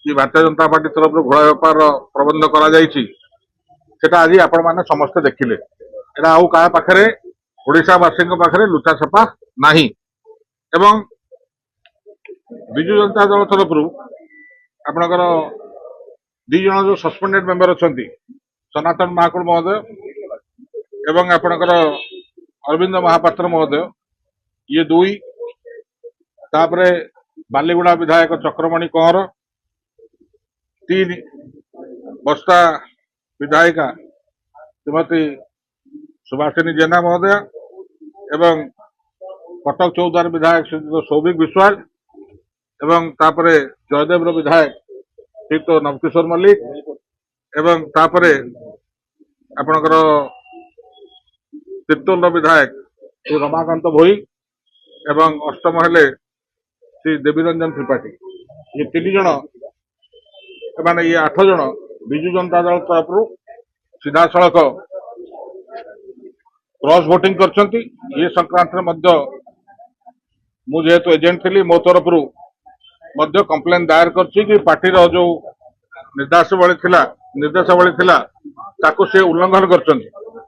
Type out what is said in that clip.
कि भारतीय जनता पार्टी तरफ घोड़ा बेपार प्रबंध करा आज आपण मैंने समस्ते देखिले आउ क्या पाखे ओडावासी पाखे लुचा छपा नहीं एवं विजु जनता दल तरफ आपणकर दी जन जो सस्पेंडेड मेंबर अच्छा सनातन महाकुड़ महोदय एवं आपणकर अरविंद महापात्र महोदय ये दुई तापरे बालीगुड़ा विधायक चक्रमणि कंवर तीन बस्ता विधायिका श्रीमती सुभाषिनी जेना महोदय एवं कटक चौदार विधायक श्री सौभिक विश्वाल एवं तापरे जयदेव विधायक श्री तो नवकिशोर मल्लिक एवं तापरे आपणकर तिर्तोल विधायक श्री रमाकांत भोई एवं अष्टम हेले श्री देवीरंजन त्रिपाठी ये तीन जन माने ये 8 जन विजु जनता दल तरफ सीधा सड़क क्रॉस वोटिंग करछंती ये संक्रांत मु जेहेतु एजेंट थी मो तरफ कंप्लेन दायर करछि कि पार्टी जो निर्देशावली थिला ताकू से उल्लंघन करछंती